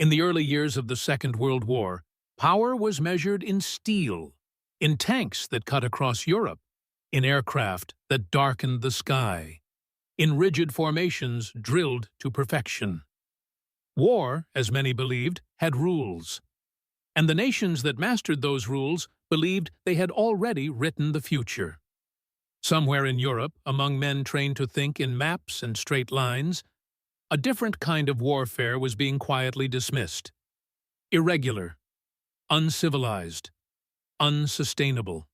In the early years of the Second World War, power was measured in steel, in tanks that cut across Europe, in aircraft that darkened the sky, in rigid formations drilled to perfection. War, as many believed, had rules, and the nations that mastered those rules believed they had already written the future. Somewhere in Europe, among men trained to think in maps and straight lines, a different kind of warfare was being quietly dismissed. Irregular, uncivilized, unsustainable.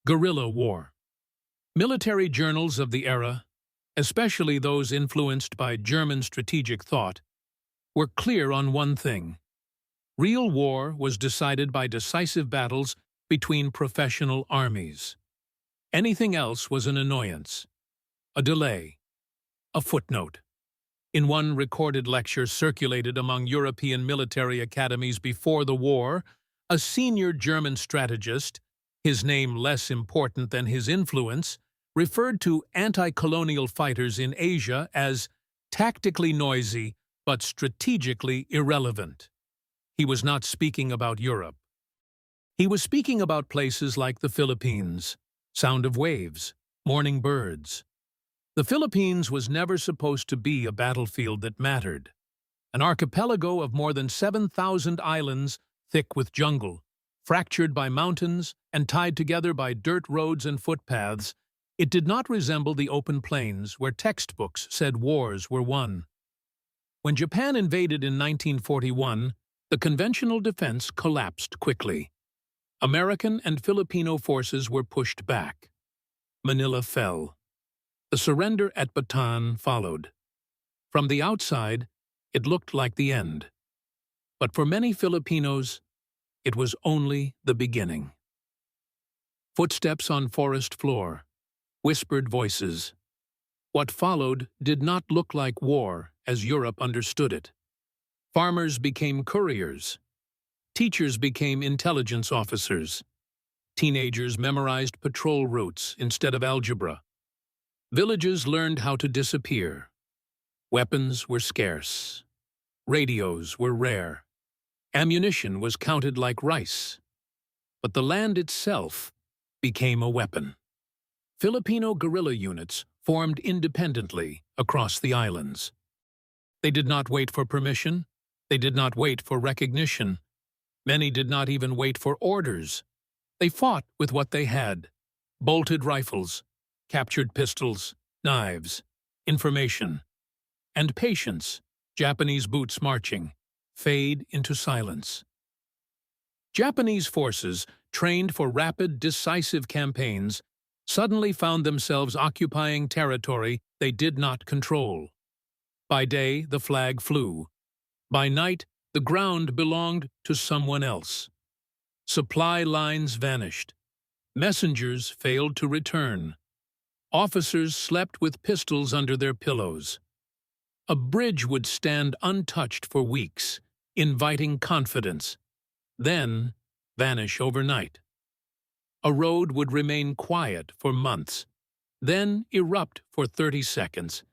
Guerrilla war. Military journals of the era, especially those influenced by German strategic thought, were clear on one thing. Real war was decided by decisive battles between professional armies. Anything else was an annoyance, a delay, a footnote. In one recorded lecture circulated among European military academies before the war, a senior German strategist, his name less important than his influence, referred to anti-colonial fighters in Asia as tactically noisy but strategically irrelevant. He was not speaking about Europe. He was speaking about places like the Philippines, sound of waves, morning birds. The Philippines was never supposed to be a battlefield that mattered. An archipelago of more than 7,000 islands, thick with jungle, fractured by mountains and tied together by dirt roads and footpaths, it did not resemble the open plains where textbooks said wars were won. When Japan invaded in 1941, the conventional defense collapsed quickly. American and Filipino forces were pushed back. Manila fell. The surrender at Bataan followed. From the outside, it looked like the end. But for many Filipinos, it was only the beginning. Footsteps on forest floor, whispered voices. What followed did not look like war as Europe understood it. Farmers became couriers. Teachers became intelligence officers. Teenagers memorized patrol routes instead of algebra. Villages learned how to disappear. Weapons were scarce. Radios were rare. Ammunition was counted like rice. But the land itself became a weapon. Filipino guerrilla units formed independently across the islands. They did not wait for permission. They did not wait for recognition. Many did not even wait for orders. They fought with what they had: bolted rifles, captured pistols, knives, information, and patience. Japanese boots marching fade into silence. Japanese forces, trained for rapid, decisive campaigns, suddenly found themselves occupying territory they did not control. By day, the flag flew. By night, the ground belonged to someone else. Supply lines vanished. Messengers failed to return. Officers slept with pistols under their pillows. A bridge would stand untouched for weeks, inviting confidence, then vanish overnight. A road would remain quiet for months, then erupt for 30 seconds,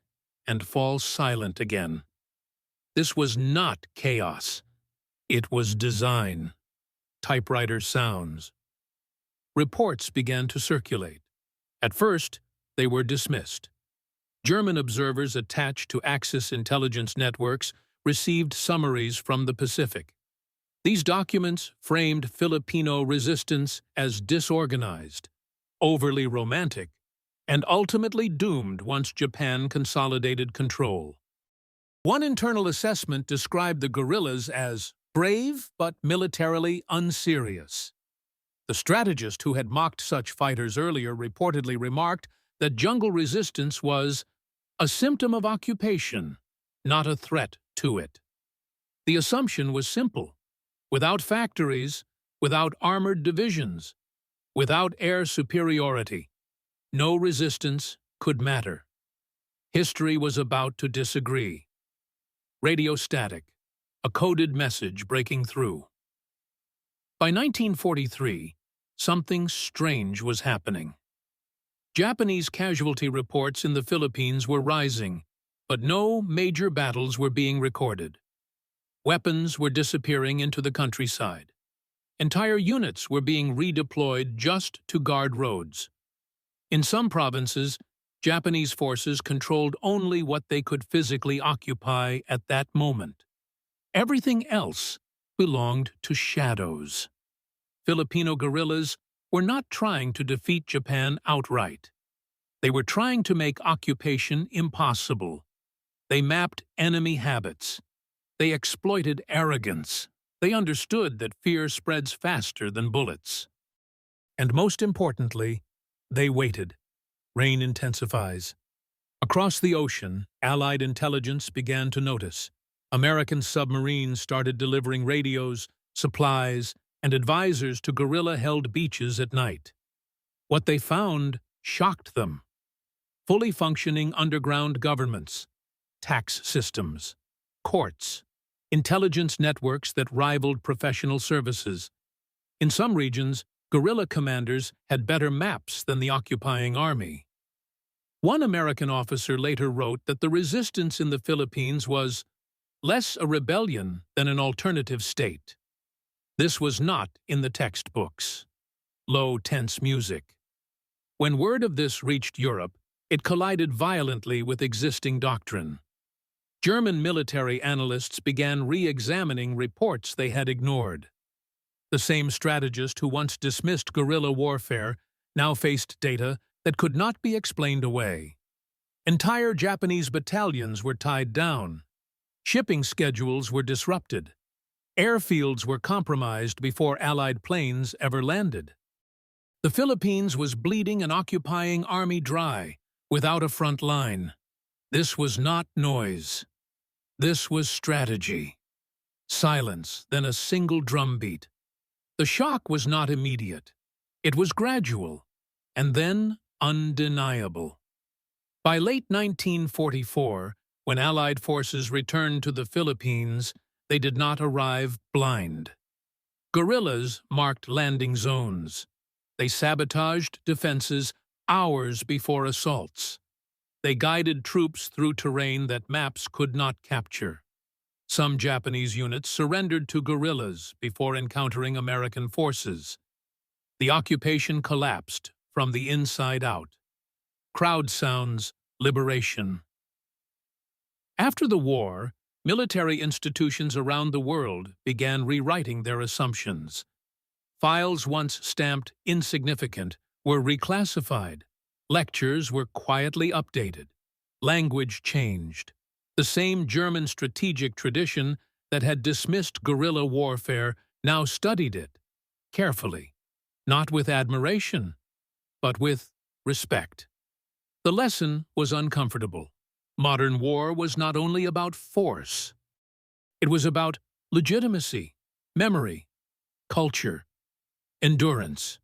and fall silent again. This was not chaos. It was design. Typewriter sounds. Reports began to circulate. At first, they were dismissed. German observers attached to Axis intelligence networks received summaries from the Pacific. These documents framed Filipino resistance as disorganized, overly romantic, and ultimately doomed once Japan consolidated control. One internal assessment described the guerrillas as brave but militarily unserious. The strategist who had mocked such fighters earlier reportedly remarked that jungle resistance was a symptom of occupation, not a threat to it. The assumption was simple. Without factories, without armored divisions, without air superiority, no resistance could matter. History was about to disagree. Radio static, a coded message breaking through. By 1943, something strange was happening. Japanese casualty reports in the Philippines were rising, but no major battles were being recorded. Weapons were disappearing into the countryside. Entire units were being redeployed just to guard roads. In some provinces, Japanese forces controlled only what they could physically occupy at that moment. Everything else belonged to shadows. Filipino guerrillas were not trying to defeat Japan outright. They were trying to make occupation impossible. They mapped enemy habits. They exploited arrogance. They understood that fear spreads faster than bullets. And most importantly, they waited. Rain intensifies. Across the ocean, Allied intelligence began to notice. American submarines started delivering radios, supplies, and advisors to guerrilla-held beaches at night. What they found shocked them. Fully functioning underground governments, tax systems, courts, intelligence networks that rivaled professional services. In some regions, guerrilla commanders had better maps than the occupying army. One American officer later wrote that the resistance in the Philippines was less a rebellion than an alternative state. This was not in the textbooks. Low, tense music. When word of this reached Europe, it collided violently with existing doctrine. German military analysts began re-examining reports they had ignored. The same strategist who once dismissed guerrilla warfare now faced data that could not be explained away. Entire Japanese battalions were tied down. Shipping schedules were disrupted. Airfields were compromised before Allied planes ever landed. The Philippines was bleeding an occupying army dry, without a front line. This was not noise. This was strategy. Silence, then a single drumbeat. The shock was not immediate. It was gradual, and then undeniable. By late 1944, when Allied forces returned to the Philippines, they did not arrive blind. Guerrillas marked landing zones. They sabotaged defenses hours before assaults. They guided troops through terrain that maps could not capture. Some Japanese units surrendered to guerrillas before encountering American forces. The occupation collapsed from the inside out. Crowd sounds, liberation. After the war, military institutions around the world began rewriting their assumptions. Files once stamped insignificant were reclassified. Lectures were quietly updated. Language changed. The same German strategic tradition that had dismissed guerrilla warfare now studied it, carefully, not with admiration, but with respect. The lesson was uncomfortable. Modern war was not only about force. It was about legitimacy, memory, culture, endurance.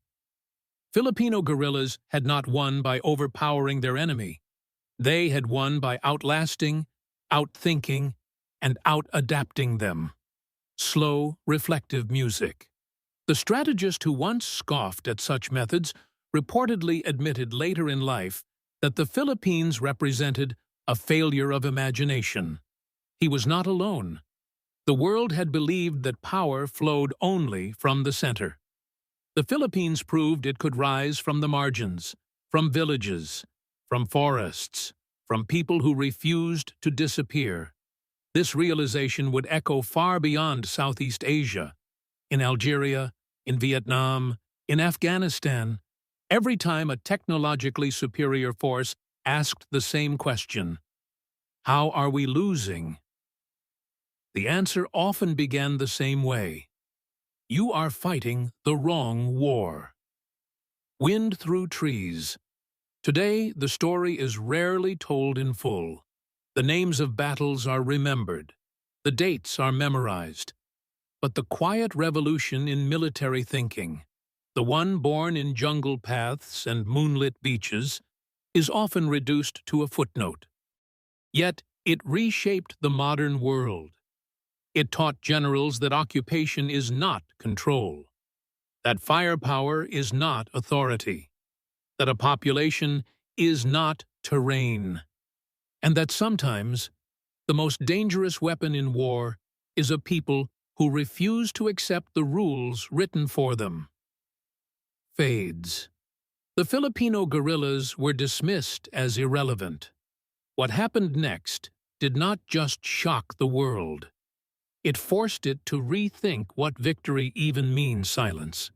Filipino guerrillas had not won by overpowering their enemy. They had won by outlasting, outthinking, and out-adapting them. Slow, reflective music. The strategist who once scoffed at such methods reportedly admitted later in life that the Philippines represented a failure of imagination. He was not alone. The world had believed that power flowed only from the center. The Philippines proved it could rise from the margins, from villages, from forests, from people who refused to disappear. This realization would echo far beyond Southeast Asia. In Algeria, in Vietnam, in Afghanistan, every time a technologically superior force asked the same question, "How are we losing?" The answer often began the same way. You are fighting the wrong war. Wind through trees. Today, the story is rarely told in full. The names of battles are remembered. The dates are memorized. But the quiet revolution in military thinking, the one born in jungle paths and moonlit beaches, is often reduced to a footnote. Yet, it reshaped the modern world. It taught generals that occupation is not control, that firepower is not authority, that a population is not terrain, and that sometimes the most dangerous weapon in war is a people who refuse to accept the rules written for them. Fades. The Filipino guerrillas were dismissed as irrelevant. What happened next did not just shock the world. It forced it to rethink what victory even means. Silence.